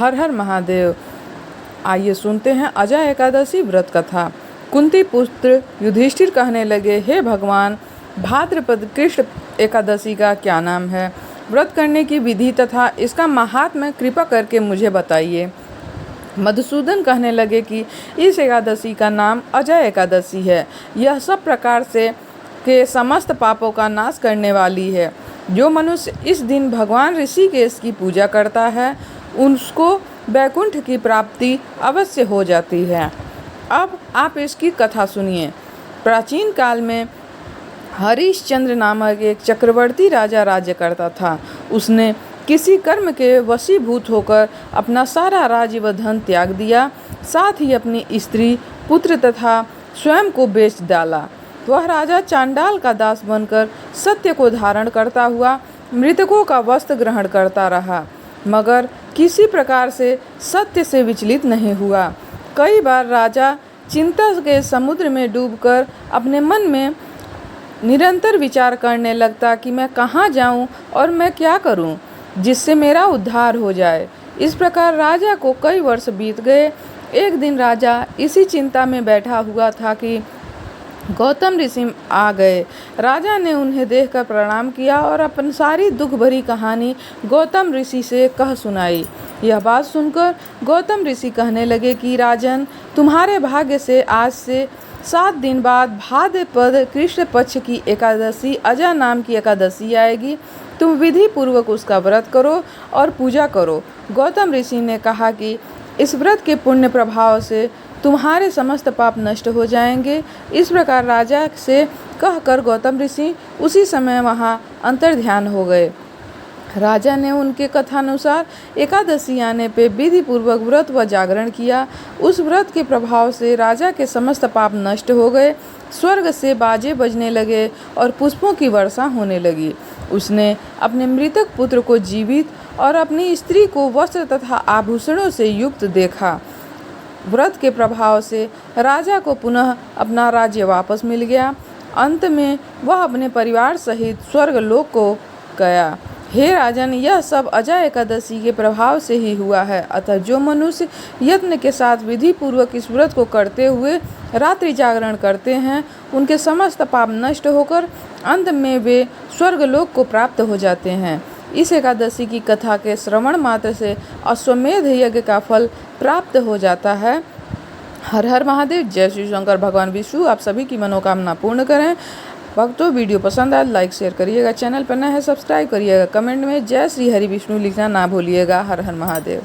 हर हर महादेव। आइए सुनते हैं अजय एकादशी व्रत कथा। कुंती पुत्र युधिष्ठिर कहने लगे, हे भगवान, भाद्रपद कृष्ण एकादशी का क्या नाम है? व्रत करने की विधि तथा इसका महात्म्य कृपा करके मुझे बताइए। मधुसूदन कहने लगे कि इस एकादशी का नाम अजय एकादशी है। यह सब प्रकार से के समस्त पापों का नाश करने वाली है। जो मनुष्य इस दिन भगवान ऋषिकेश की पूजा करता है उसको वैकुंठ की प्राप्ति अवश्य हो जाती है। अब आप इसकी कथा सुनिए। प्राचीन काल में हरिश्चंद्र नामक एक चक्रवर्ती राजा राज्य करता था। उसने किसी कर्म के वशीभूत होकर अपना सारा राज्य व धन त्याग दिया, साथ ही अपनी स्त्री, पुत्र तथा स्वयं को बेच डाला। वह राजा चांडाल का दास बनकर सत्य को धारण करता हुआ मृतकों का वस्त्र ग्रहण करता रहा, मगर किसी प्रकार से सत्य से विचलित नहीं हुआ। कई बार राजा चिंता के समुद्र में डूबकर अपने मन में निरंतर विचार करने लगता कि मैं कहाँ जाऊँ और मैं क्या करूँ जिससे मेरा उद्धार हो जाए। इस प्रकार राजा को कई वर्ष बीत गए। एक दिन राजा इसी चिंता में बैठा हुआ था कि गौतम ऋषि आ गए। राजा ने उन्हें देखकर प्रणाम किया और अपनी सारी दुख भरी कहानी गौतम ऋषि से कह सुनाई। यह बात सुनकर गौतम ऋषि कहने लगे कि राजन, तुम्हारे भाग्य से आज से 7 दिन बाद भाद्रपद कृष्ण पक्ष की एकादशी अजय नाम की एकादशी आएगी। तुम विधि पूर्वक उसका व्रत करो और पूजा करो। गौतम ऋषि ने कहा कि इस व्रत के पुण्य प्रभाव से तुम्हारे समस्त पाप नष्ट हो जाएंगे। इस प्रकार राजा से कहकर गौतम ऋषि उसी समय वहाँ अंतर्ध्यान हो गए। राजा ने उनके कथानुसार एकादशी आने पे विधि पूर्वक व्रत व जागरण किया। उस व्रत के प्रभाव से राजा के समस्त पाप नष्ट हो गए। स्वर्ग से बाजे बजने लगे और पुष्पों की वर्षा होने लगी। उसने अपने मृतक पुत्र को जीवित और अपनी स्त्री को वस्त्र तथा आभूषणों से युक्त देखा। व्रत के प्रभाव से राजा को पुनः अपना राज्य वापस मिल गया। अंत में वह अपने परिवार सहित स्वर्ग लोक को गया। हे राजन, यह सब अजय एकादशी के प्रभाव से ही हुआ है। अतः जो मनुष्य यत्न के साथ विधि पूर्वक इस व्रत को करते हुए रात्रि जागरण करते हैं, उनके समस्त पाप नष्ट होकर अंत में वे स्वर्ग लोक को प्राप्त हो जाते हैं। इस एकादशी की कथा के श्रवण मात्र से अश्वमेध यज्ञ का फल प्राप्त हो जाता है। हर हर महादेव। जय श्री शंकर भगवान विष्णु आप सभी की मनोकामना पूर्ण करें। भक्तों, वीडियो पसंद आए लाइक शेयर करिएगा, चैनल पर नए हैं सब्सक्राइब करिएगा, कमेंट में जय श्री हरि विष्णु लिखना ना भूलिएगा। हर हर महादेव।